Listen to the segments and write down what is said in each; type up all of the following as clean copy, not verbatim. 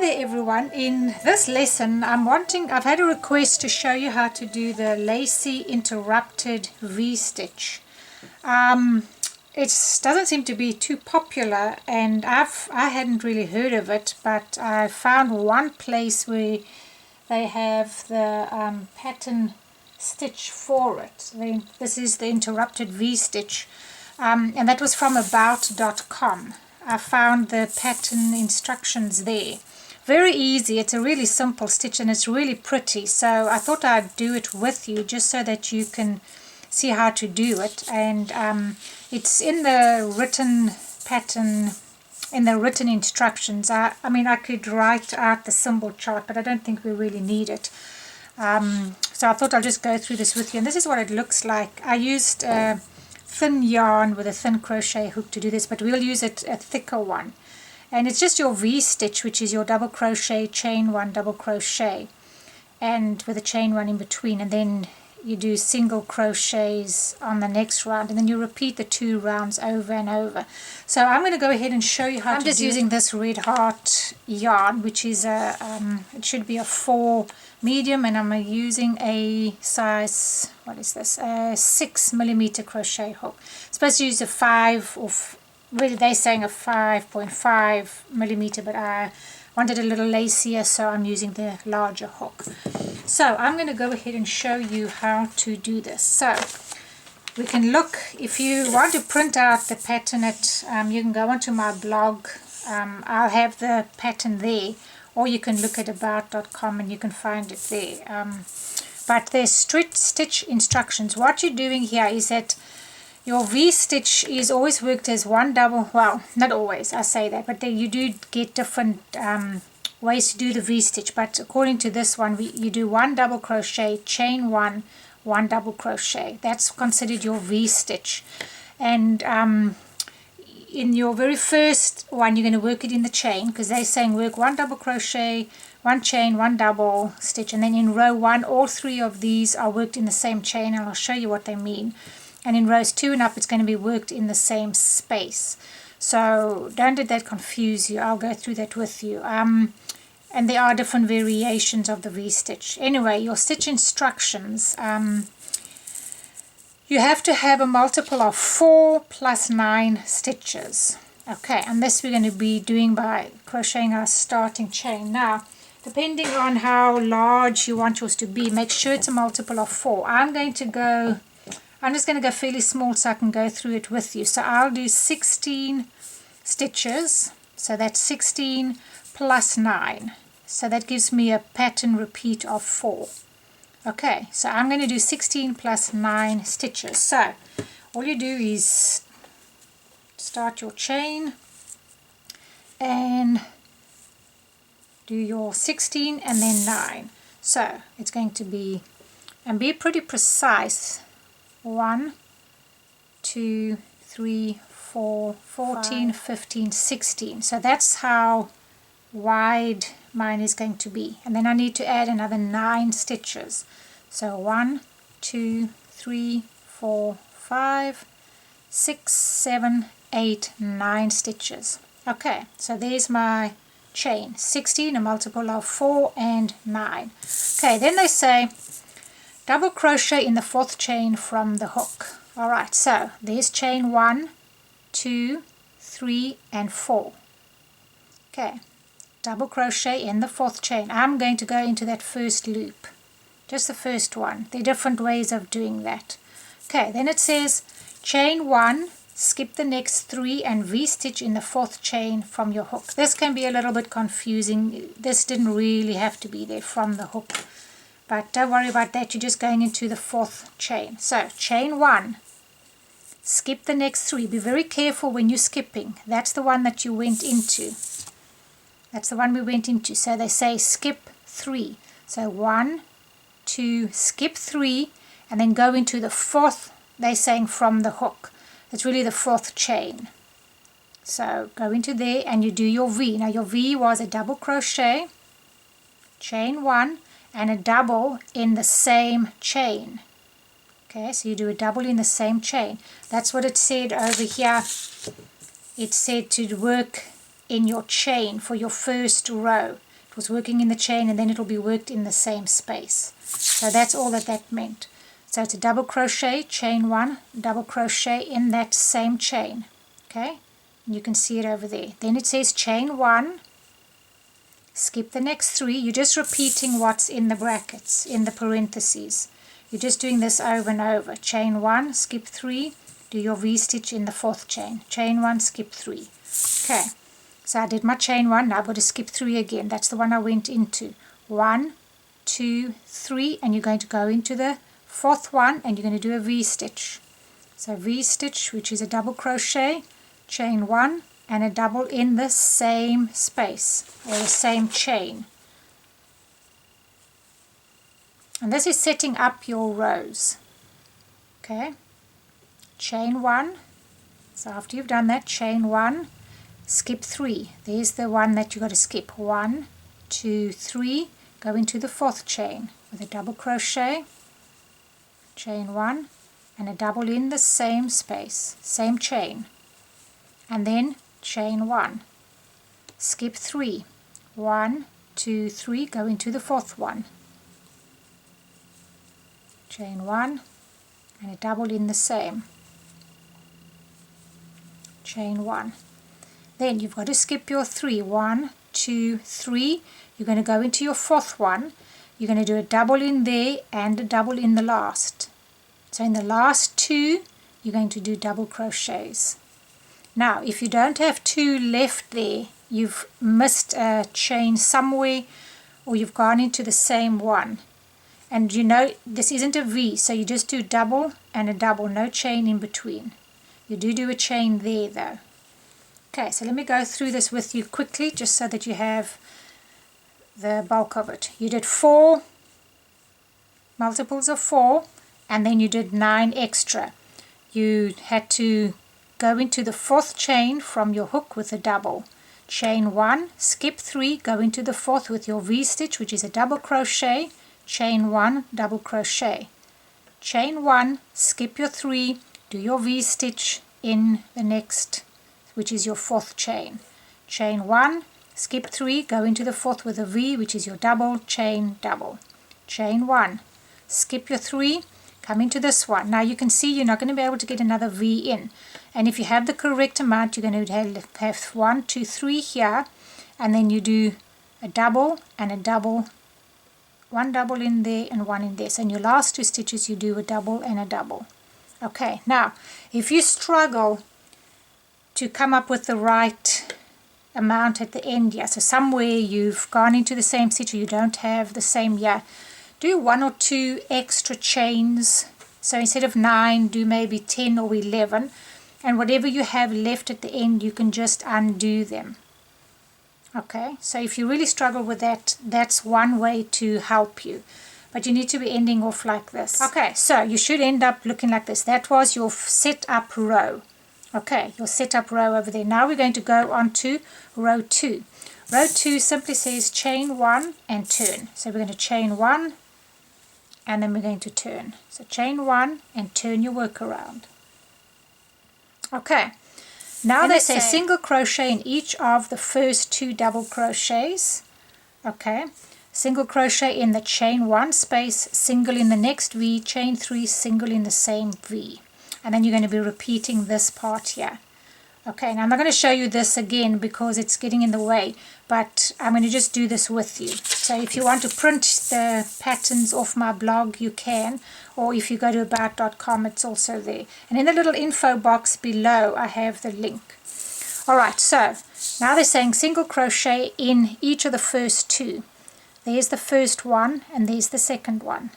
there everyone. In this lesson I've had a request to show you how to do the Lacy interrupted V-stitch. It doesn't seem to be too popular, and I hadn't really heard of it, but I found one place where they have the pattern stitch for it. This is the interrupted V-stitch, and that was from about.com. I found the pattern instructions there. Very easy. It's a really simple stitch and it's really pretty, so I thought I'd do it with you just so that you can see how to do it. And it's in the written pattern, in the written instructions. I mean, I could write out the symbol chart, but I don't think we really need it. So I thought I'll just go through this with you, and this is what it looks like. I used thin yarn with a thin crochet hook to do this, but we'll use a thicker one. And it's just your V-stitch, which is your double crochet, chain one, double crochet, and with a chain one in between, and then you do single crochets on the next round, and then you repeat the 2 rounds over and over. So I'm going to go ahead and show you how to do it. I'm just using this Red Heart yarn, which is it should be a 4 medium, and I'm using a size, what is this, a 6mm crochet hook. I'm supposed to use a 5, or really they're saying a 5.5mm, but I wanted a little lacier, so I'm using the larger hook. So I'm going to go ahead and show you how to do this. So we can look, if you want to print out the pattern, you can go onto my blog. I'll have the pattern there, or you can look at about.com and you can find it there. But there's stitch instructions. What you're doing here is that your V-stitch is always worked as one double, well, not always, I say that, but then you do get different ways to do the V-stitch. But according to this one, you do 1 double crochet, chain 1, 1 double crochet. That's considered your V-stitch. And in your very first one, you're going to work it in the chain, because they're saying work 1 double crochet, 1 chain, 1 double stitch, and then in row 1, all 3 of these are worked in the same chain, and I'll show you what they mean. And in rows 2 and up, it's going to be worked in the same space. So don't let that confuse you. I'll go through that with you. And there are different variations of the V-stitch. Anyway, your stitch instructions. You have to have a multiple of 4 plus 9 stitches. Okay, and this we're going to be doing by crocheting our starting chain. Now, depending on how large you want yours to be, make sure it's a multiple of 4. I'm just going to go fairly small so I can go through it with you. So I'll do 16 stitches. So that's 16 plus 9. So that gives me a pattern repeat of 4. Okay, so I'm going to do 16 plus 9 stitches. So all you do is start your chain and do your 16 and then 9. So it's going to be, and be pretty precise, 1, 2, 3, 4, 14, 15, 16. So that's how wide mine is going to be. And then I need to add another 9 stitches. So 1, 2, 3, 4, 5, 6, 7, 8, 9 stitches. Okay, so there's my chain. 16, a multiple of 4 and 9. Okay, then they say double crochet in the 4th chain from the hook. Alright, so there's chain 1, 2, 3 and 4. Okay, double crochet in the 4th chain. I'm going to go into that first loop, just the first one. There are different ways of doing that. Okay, then it says chain 1, skip the next 3 and V-stitch in the 4th chain from your hook. This can be a little bit confusing. This didn't really have to be there from the hook. But don't worry about that, you're just going into the 4th chain. So, chain 1, skip the next 3. Be very careful when you're skipping. That's the one that you went into. That's the one we went into. So they say skip 3. So 1, 2, skip 3, and then go into the 4th, they're saying from the hook. It's really the 4th chain. So go into there and you do your V. Now your V was a double crochet, chain 1, and a double in the same chain. Okay, so you do a double in the same chain. That's what it said over here. It said to work in your chain for your first row. It was working in the chain, and then it'll be worked in the same space. So that's all that meant. So it's a double crochet, chain 1, double crochet in that same chain. Okay, and you can see it over there. Then it says chain 1, skip the next 3. You're just repeating what's in the brackets, in the parentheses. You're just doing this over and over. Chain 1, skip 3, do your V-stitch in the 4th chain. Chain 1, skip 3. Okay, so I did my chain 1, now I've got to skip 3 again. That's the one I went into. 1, 2, 3, and you're going to go into the 4th one, and you're going to do a V-stitch. So V-stitch, which is a double crochet, chain 1, and a double in the same space, or the same chain. And this is setting up your rows. Okay, chain 1, so after you've done that, chain 1, skip 3. There's the one that you've got to skip. 1, 2, 3, go into the 4th chain with a double crochet, chain 1, and a double in the same space, same chain, and then chain 1, skip 3, 1, 2, 3, go into the 4th one, chain 1, and a double in the same, chain 1. Then you've got to skip your 3, 1, 2, 3, you're going to go into your 4th one, you're going to do a double in there and a double in the last. So in the last 2, you're going to do double crochets. Now, if you don't have 2 left there, you've missed a chain somewhere, or you've gone into the same one. And you know, this isn't a V, so you just do double and a double, no chain in between. You do a chain there though. Okay, so let me go through this with you quickly, just so that you have the bulk of it. You did 4 multiples of 4, and then you did 9 extra. You had to go into the 4th chain from your hook with a double. Chain 1, skip 3, go into the 4th with your V-stitch, which is a double crochet, chain 1, double crochet. Chain 1, skip your 3, do your V-stitch in the next, which is your 4th chain. Chain 1, skip 3, go into the 4th with a V, which is your double, chain, double. Chain 1, skip your 3, come into this one. Now you can see you're not going to be able to get another V in. And if you have the correct amount, you're going to have 1, 2, 3 here, and then you do a double and a double, 1 double in there and 1 in there. So in your last 2 stitches you do a double and a double. Okay, now if you struggle to come up with the right amount at the end here, so somewhere you've gone into the same stitch or you don't have the same here, do 1 or 2 extra chains. So instead of 9, do maybe 10 or 11, and whatever you have left at the end you can just undo them. Okay, so if you really struggle with that, that's one way to help you, but you need to be ending off like this. Okay, so you should end up looking like this. That was your setup row. Okay, your setup row over there. Now we're going to go on to row 2. Row 2 simply says chain 1 and turn. So we're going to chain 1 and then we're going to turn. So chain 1 and turn your work around. Okay, now they say single crochet in each of the first 2 double crochets. Okay, single crochet in the chain 1 space, single in the next V, chain 3, single in the same V. And then you're going to be repeating this part here. Okay, now I'm not going to show you this again because it's getting in the way, but I'm going to just do this with you. So if you want to print the patterns off my blog, you can, or if you go to about.com, it's also there. And in the little info box below, I have the link. Alright, so now they're saying single crochet in each of the first 2. There's the first one, and there's the second one.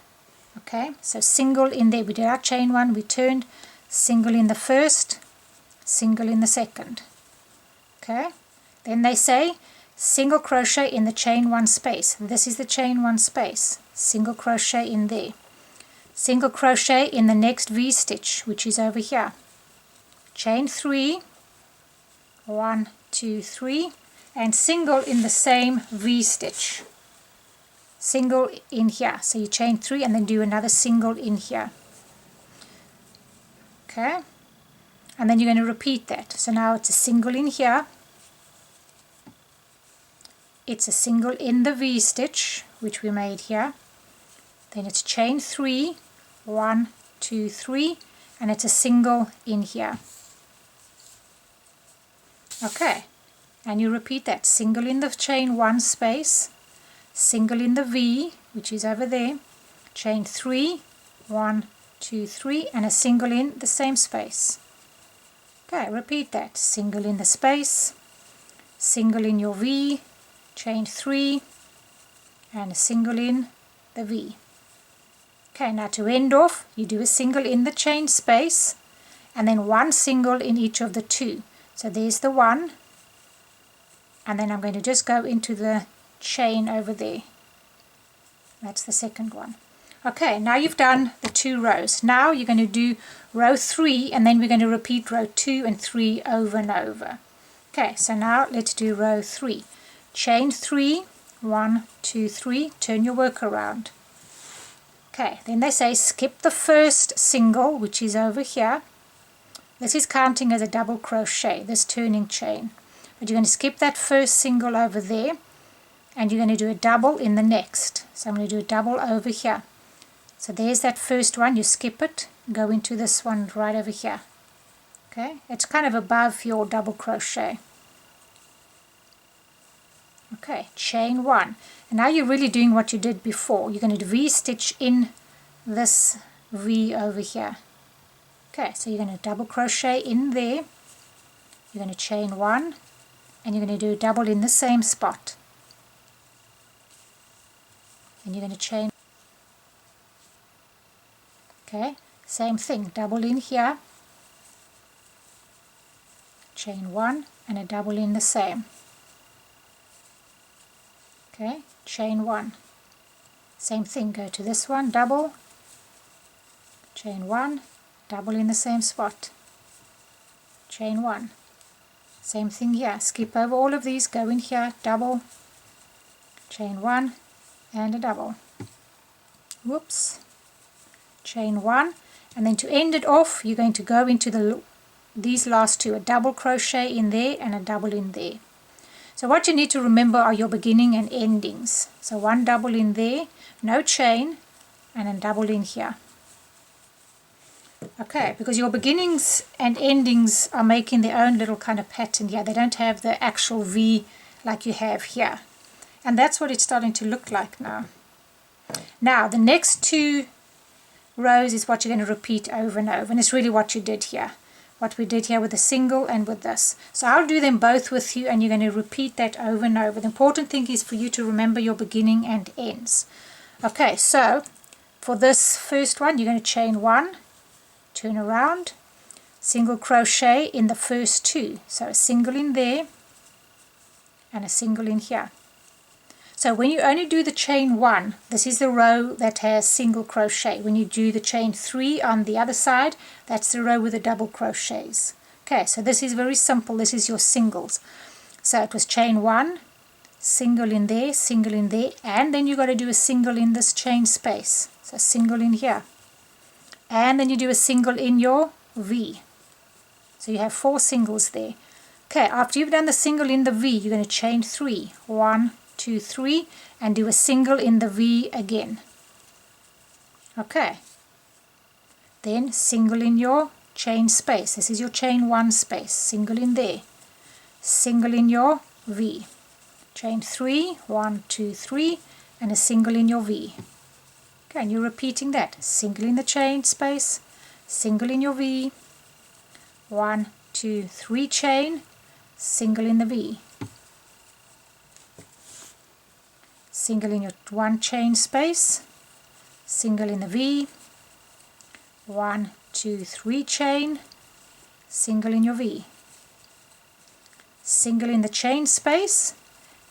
Okay, so single in there. We did our chain 1, we turned, single in the first, single in the second. Okay, then they say single crochet in the chain 1 space. This is the chain 1 space. Single crochet in there. Single crochet in the next V stitch, which is over here. Chain 3, 1, 2, 3, and single in the same V stitch. Single in here. So you chain 3 and then do another single in here. Okay, and then you're going to repeat that. So now it's a single in here, it's a single in the V stitch, which we made here. Then it's chain 3, 1, 2, 3, and it's a single in here. Okay, and you repeat that, single in the chain 1 space, single in the V, which is over there, chain 3, 1, 2, 3, and a single in the same space. Okay, repeat that, single in the space, single in your V, chain 3, and a single in the V. Okay, now to end off, you do a single in the chain space, and then 1 single in each of the 2. So there's the 1, and then I'm going to just go into the chain over there. That's the second one. Okay, now you've done the 2 rows. Now you're going to do row 3, and then we're going to repeat row 2 and 3 over and over. Okay, so now let's do row 3. Chain 3, 1, 2, 3, turn your work around. Okay, then they say skip the first single, which is over here. This is counting as a double crochet, this turning chain. But you're going to skip that first single over there, and you're going to do a double in the next. So I'm going to do a double over here. So there's that first one, you skip it, go into this one right over here. Okay, it's kind of above your double crochet. Okay, chain 1. And now you're really doing what you did before. You're going to V-stitch in this V over here. Okay, so you're going to double crochet in there. You're going to chain 1, and you're going to do a double in the same spot. And you're going to chain. Okay, same thing, double in here, chain 1, and a double in the same. Okay, chain 1. Same thing, go to this one, double, chain 1, double in the same spot, chain 1. Same thing here, skip over all of these, go in here, double, chain 1, and a double. Whoops. Chain 1, and then to end it off, you're going to go into these last 2, a double crochet in there and a double in there. So what you need to remember are your beginning and endings. So 1 double in there, no chain, and a double in here. Okay, because your beginnings and endings are making their own little kind of pattern here. They don't have the actual V like you have here. And that's what it's starting to look like now. Now, the next 2 rows is what you're going to repeat over and over, and it's really what you did here, what we did here with the single and with this. So I'll do them both with you, and you're going to repeat that over and over. The important thing is for you to remember your beginning and ends. Okay, so for this first one, you're going to chain 1, turn around, single crochet in the first 2, so a single in there and a single in here. So when you only do the chain 1, this is the row that has single crochet. When you do the chain 3 on the other side, that's the row with the double crochets. Okay, so this is very simple. This is your singles. So it was chain 1, single in there, and then you got to do a single in this chain space. So single in here. And then you do a single in your V. So you have 4 singles there. Okay, after you've done the single in the V, you're going to chain 3. 1, 2, 3, and do a single in the V again. Okay, then single in your chain space. This is your chain 1 space, single in there, single in your V, chain 3, 1, 2, 3, and a single in your V. Okay, and you're repeating that, single in the chain space, single in your V, 1, 2, 3 chain, single in the V, single in your 1 chain space, single in the V, 1, 2, 3 chain, single in your V, single in the chain space,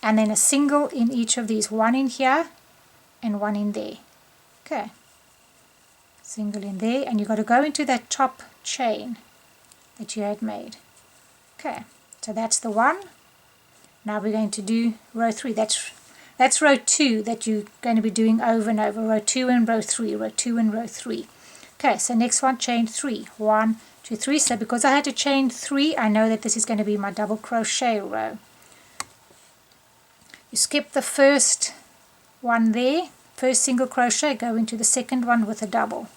and then a single in each of these, 1 in here and 1 in there. Okay, single in there, and you've got to go into that top chain that you had made. Okay, so that's the 1. Now we're going to do row 3. That's row 2 that you're going to be doing over and over. Row 2 and row 3, row 2 and row 3. Okay, so next one, chain 3. 1, 2, 3. So because I had to chain 3, I know that this is going to be my double crochet row. you skip the first one there, first single crochet, go into the second one with a double.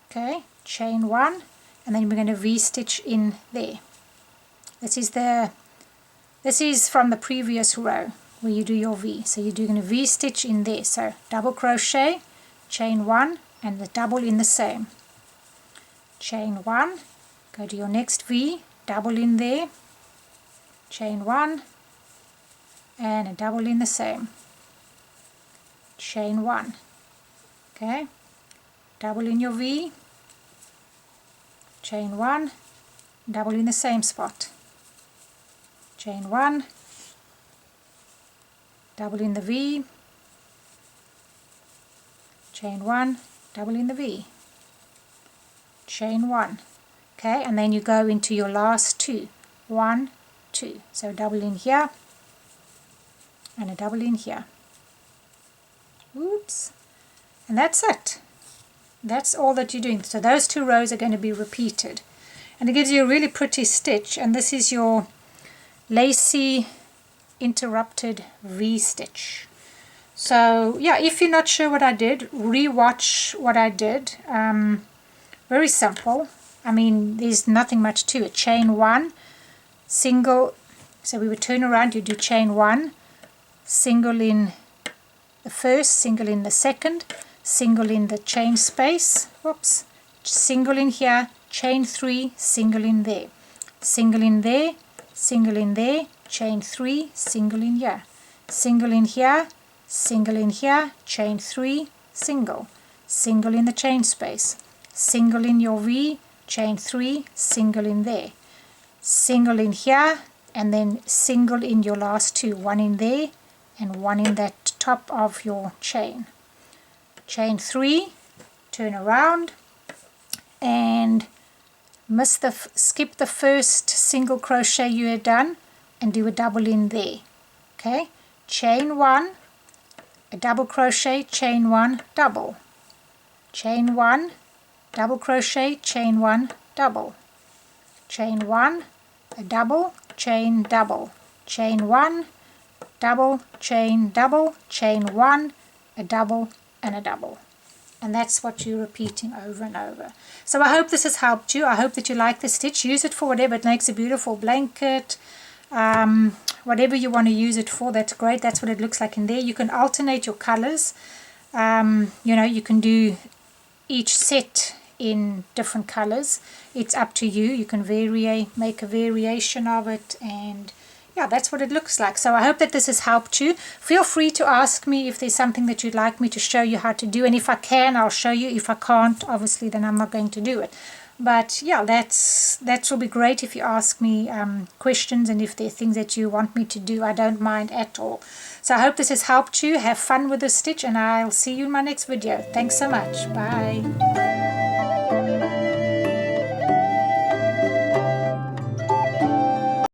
Okay, chain 1, and then we're going to V-stitch in there. This is from the previous row where you do your V. So you're doing a V-stitch in there. So double crochet, chain 1, and the double in the same. Chain 1, go to your next V, double in there, chain 1, and a double in the same. Chain 1. Okay, double in your V, chain 1, double in the same spot. Chain 1, double in the V, chain 1, double in the V, chain 1. Okay, and then you go into your last 2. 1, 2. So double in here and a double in here. Oops. And that's it. That's all that you're doing. So those 2 rows are going to be repeated. And it gives you a really pretty stitch. And this is your Lacy interrupted V-stitch. So yeah, if you're not sure what I did, rewatch what I did. Very simple. I mean, there's nothing much to it. Chain 1, single, so we would turn around, you do chain 1, single in the first, single in the second, single in the chain space, whoops, single in here, chain 3, single in there, single in there, single in there, chain 3, single in here, single in here, single in here, chain 3, single, single in the chain space, single in your V, chain 3, single in there, single in here, and then single in your last 2, one in there and one in that top of your chain. Chain 3, turn around and skip the first single crochet you had done and do a double in there. Okay, chain 1, a double crochet, chain 1, double, chain 1, double crochet, chain 1, double, chain 1, a double, chain double, chain 1, double, chain double, chain 1, a double, and a double. And that's what you're repeating over and over. So I hope this has helped you. I hope that you like the stitch. Use it for whatever. It makes a beautiful blanket. Whatever you want to use it for, that's great. That's what it looks like in there. You can alternate your colors. You know, you can do each set in different colors. It's up to you. You can make a variation of it, and yeah, that's what it looks like. So I hope that this has helped you. Feel free to ask me if there's something that you'd like me to show you how to do, and if I can, I'll show you. If I can't, obviously, then I'm not going to do it. But yeah, that will be great if you ask me questions, and if there are things that you want me to do, I don't mind at all. So I hope this has helped you. Have fun with the stitch, and I'll see you in my next video. Thanks so much. Bye.